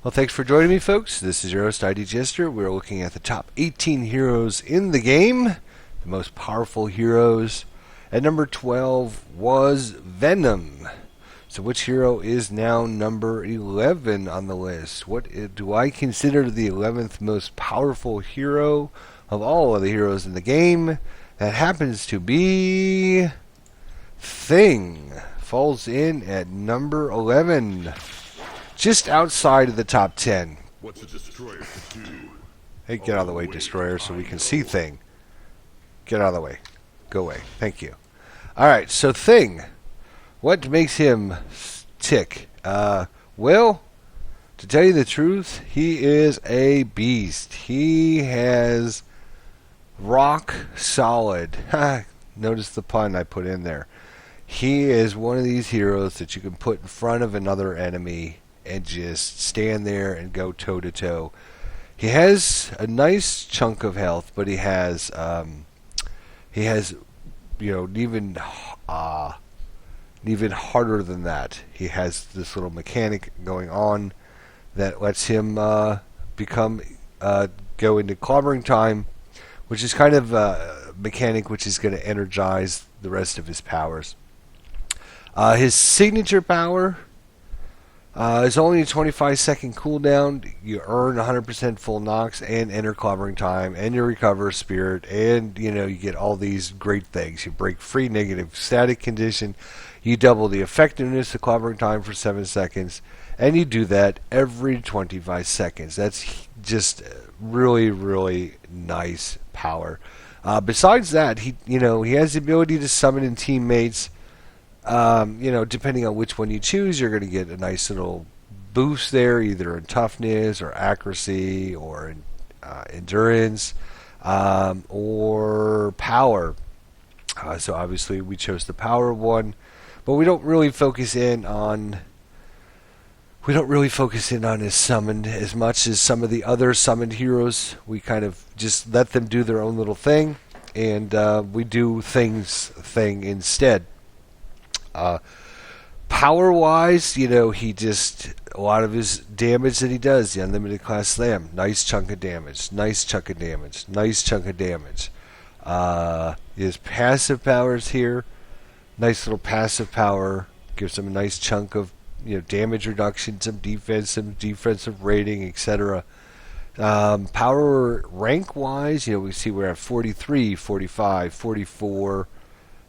Well, thanks for joining me, folks. This is your host, ID Jester. We're looking at the top 18 heroes in the game, the most powerful heroes. At number 12 was Venom. So which hero is now number 11 on the list? What do I consider the 11th most powerful hero of all of the heroes in the game? That happens to be Thing. Falls in at number 11. Just outside of the top 10. What's a destroyer to do? Hey, get out of the way, Destroyer, so we can see Thing. Get out of the way. Go away. Thank you. Alright, so Thing. What makes him tick? Well, to tell you the truth, he is a beast. He has rock solid. Notice the pun I put in there. He is one of these heroes that you can put in front of another enemy and just stand there and go toe to toe. He has a nice chunk of health, but he has even harder than that. He has this little mechanic going on that lets him go into clobbering time, which is kind of a mechanic which is going to energize the rest of his powers. His signature power is only a 25-second cooldown. You earn 100% full knocks and enter clobbering time, and you recover spirit, and you get all these great things. You break free negative static condition. You double the effectiveness of clobbering time for 7 seconds, and you do that every 25 seconds. That's just really, really nice power. Besides that, he has the ability to summon in teammates. Depending on which one you choose, you're going to get a nice little boost there, either in toughness or accuracy or in, endurance or power. So obviously we chose the power one, but we don't really focus in on his summoned as much as some of the other summoned heroes. We kind of just let them do their own little thing, and we do thing instead. Power-wise, he just, a lot of his damage that he does, the unlimited class slam, nice chunk of damage, nice chunk of damage, nice chunk of damage. His passive powers here, nice little passive power, gives him a nice chunk of damage reduction, some defensive rating, etc. Power rank-wise, we see we're at 43, 45, 44,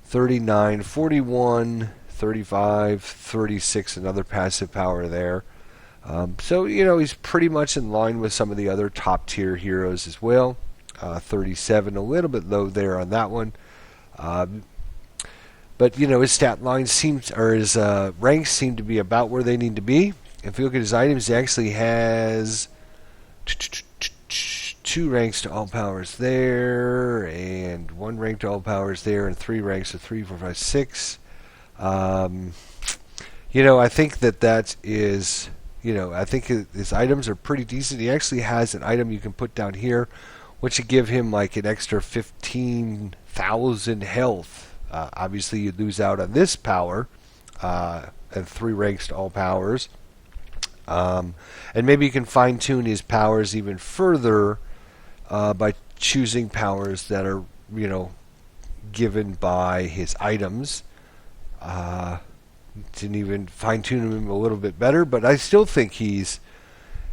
39, 41, 35, 36, another passive power there. So, he's pretty much in line with some of the other top tier heroes as well. 37, a little bit low there on that one. But, his stat lines his ranks seem to be about where they need to be. If you look at his items, he actually has 2 ranks to all powers there, and 1 rank to all powers there, and 3 ranks to 3, 4, 5, 6. I think that is, I think his items are pretty decent. He actually has an item you can put down here, which would give him like an extra 15,000 health. Obviously, you'd lose out on this power, and 3 ranks to all powers. And maybe you can fine-tune his powers even further by choosing powers that are, given by his items. Didn't even fine-tune him a little bit better, but I still think he's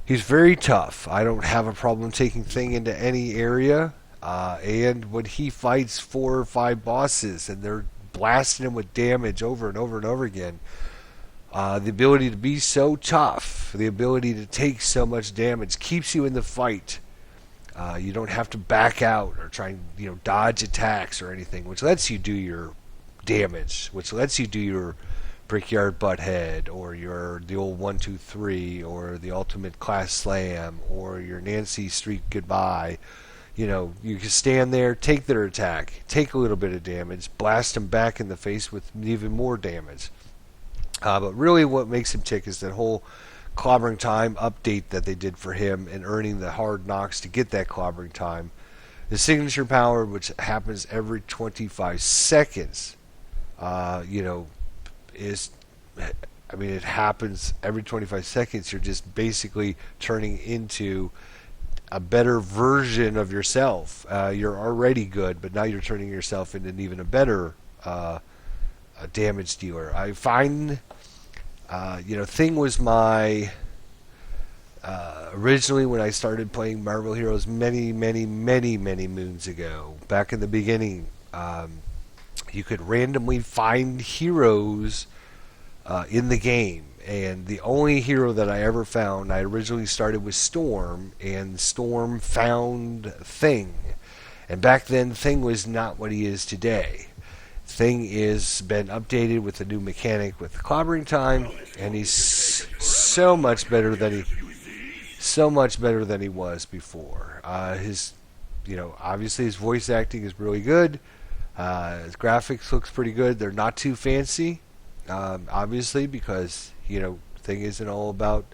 very tough. I don't have a problem taking Thing into any area. And when he fights 4 or 5 bosses and they're blasting him with damage over and over and over again, the ability to be so tough, the ability to take so much damage keeps you in the fight. You don't have to back out or try and dodge attacks or anything, which lets you do your damage, which lets you do your Brickyard Butthead or the old 1, 2, 3 or the ultimate class slam or your Nancy Street Goodbye. You can stand there, take their attack, take a little bit of damage, blast them back in the face with even more damage. But really what makes him tick is that whole clobbering time update that they did for him and earning the hard knocks to get that clobbering time. The signature power, which happens every 25 seconds, is I mean, it happens every 25 seconds. You're just basically turning into a better version of yourself. You're already good, but now you're turning yourself into an even a better a damage dealer. I find, Thing was my originally when I started playing Marvel Heroes many, many, many, many moons ago. Back in the beginning, you could randomly find heroes in the game. And the only hero that I ever found, I originally started with Storm, and Storm found Thing. And back then, Thing was not what he is today. Thing is been updated with a new mechanic with the clobbering time, and he's so much better than he was before. Obviously his voice acting is really good. His graphics looks pretty good. They're not too fancy, obviously, because Thing isn't all about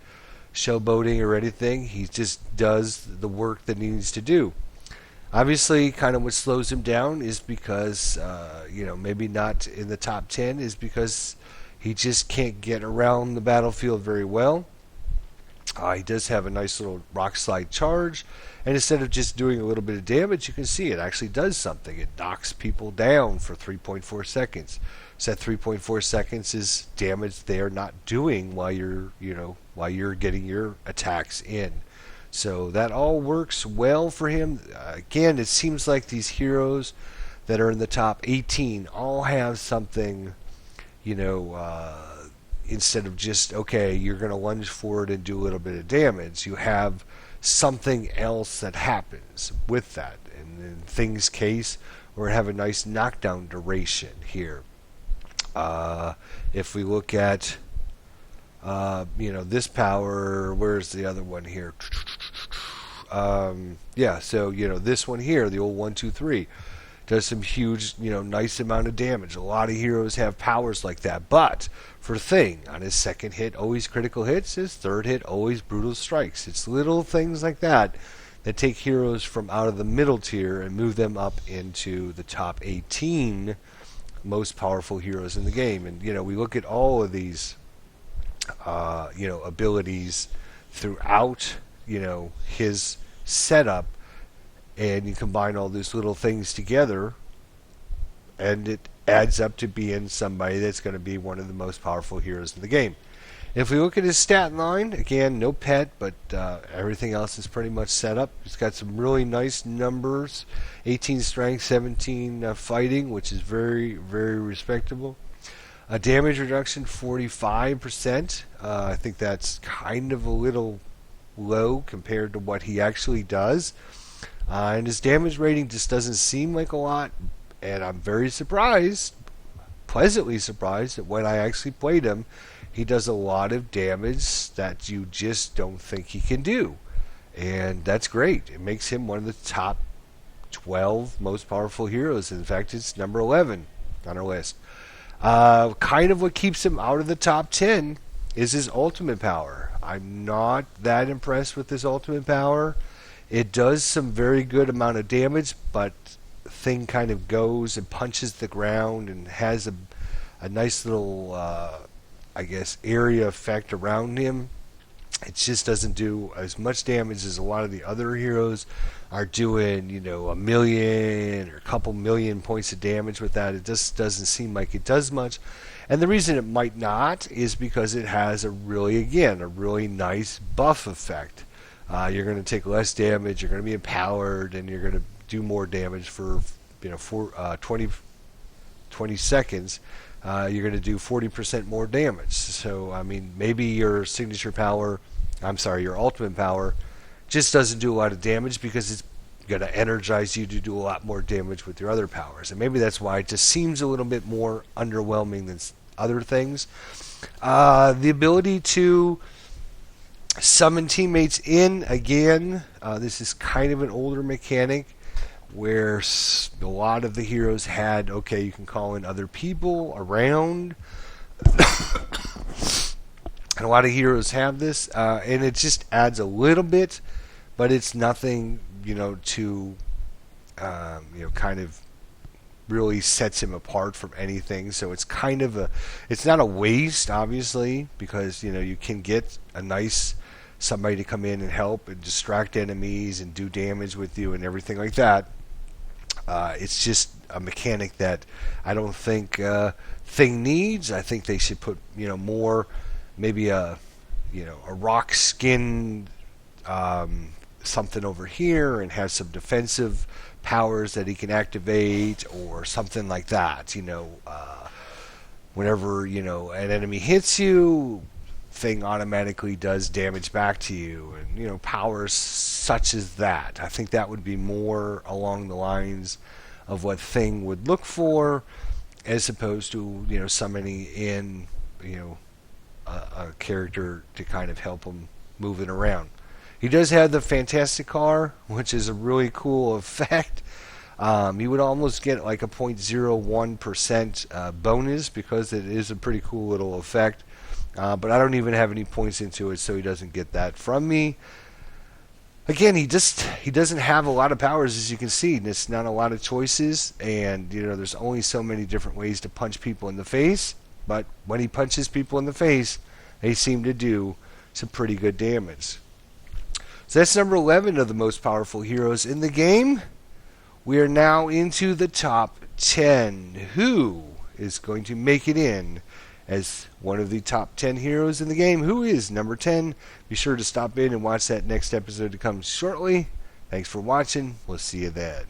showboating or anything. He just does the work that he needs to do. Obviously, kind of what slows him down is because, maybe not in the top 10, is because he just can't get around the battlefield very well. He does have a nice little rock slide charge, and instead of just doing a little bit of damage, you can see it actually does something. It knocks people down for 3.4 seconds. So that 3.4 seconds is damage they are not doing while you're getting your attacks in. So that all works well for him. Again, it seems like these heroes that are in the top 18 all have something, instead of just, okay, you're going to lunge forward and do a little bit of damage, you have something else that happens with that. And in Thing's case, we're going to have a nice knockdown duration here. If we look at, this power, where's the other one here? This one here, the old 1, 2, 3, does some huge, nice amount of damage. A lot of heroes have powers like that, but for Thing, on his second hit, always critical hits. His third hit, always brutal strikes. It's little things like that that take heroes from out of the middle tier and move them up into the top 18 most powerful heroes in the game. And, we look at all of these, abilities throughout, his setup, and you combine all these little things together, and it adds up to being somebody that's going to be one of the most powerful heroes in the game. If we look at his stat line, again, no pet, but everything else is pretty much set up. He's got some really nice numbers: 18 strength, 17 fighting, which is very, very respectable. A damage reduction, 45%. I think that's kind of a little low compared to what he actually does. And his damage rating just doesn't seem like a lot. And I'm very surprised, pleasantly surprised, that when I actually played him, he does a lot of damage that you just don't think he can do. And that's great. It makes him one of the top 12 most powerful heroes. In fact, it's number 11 on our list. Kind of what keeps him out of the top 10 is his ultimate power. I'm not that impressed with his ultimate power. It does some very good amount of damage, but Thing kind of goes and punches the ground and has a nice little, area effect around him. It just doesn't do as much damage as a lot of the other heroes are doing, a million or a couple million points of damage with that. It just doesn't seem like it does much. And the reason it might not is because it has a really nice buff effect. You're going to take less damage, you're going to be empowered, and you're going to do more damage for 20 seconds. You're going to do 40% more damage. So, maybe your your ultimate power just doesn't do a lot of damage because it's going to energize you to do a lot more damage with your other powers. And maybe that's why it just seems a little bit more underwhelming than other things. The ability to summon teammates in, again, this is kind of an older mechanic where a lot of the heroes had, you can call in other people around. And a lot of heroes have this, and it just adds a little bit, but it's nothing, to, kind of really sets him apart from anything. So it's kind of it's not a waste, obviously, because you can get a nice somebody to come in and help and distract enemies and do damage with you and everything like that. It's just a mechanic that I don't think Thing needs. I think they should put more, maybe a rock skin something over here and have some defensive powers that he can activate or something like that. Whenever an enemy hits you, Thing automatically does damage back to you, and powers such as that. I think that would be more along the lines of what Thing would look for, as opposed to summoning in a character to kind of help him move it around. He does have the Fantastic Car, which is a really cool effect. You would almost get like a 0.01% bonus because it is a pretty cool little effect. But I don't even have any points into it, so he doesn't get that from me. Again, he doesn't have a lot of powers, as you can see. It's not a lot of choices, and there's only so many different ways to punch people in the face. But when he punches people in the face, they seem to do some pretty good damage. So that's number 11 of the most powerful heroes in the game. We are now into the top 10. Who is going to make it in as one of the top 10 heroes in the game? Who is number 10? Be sure to stop in and watch that next episode to come shortly. Thanks for watching. We'll see you then.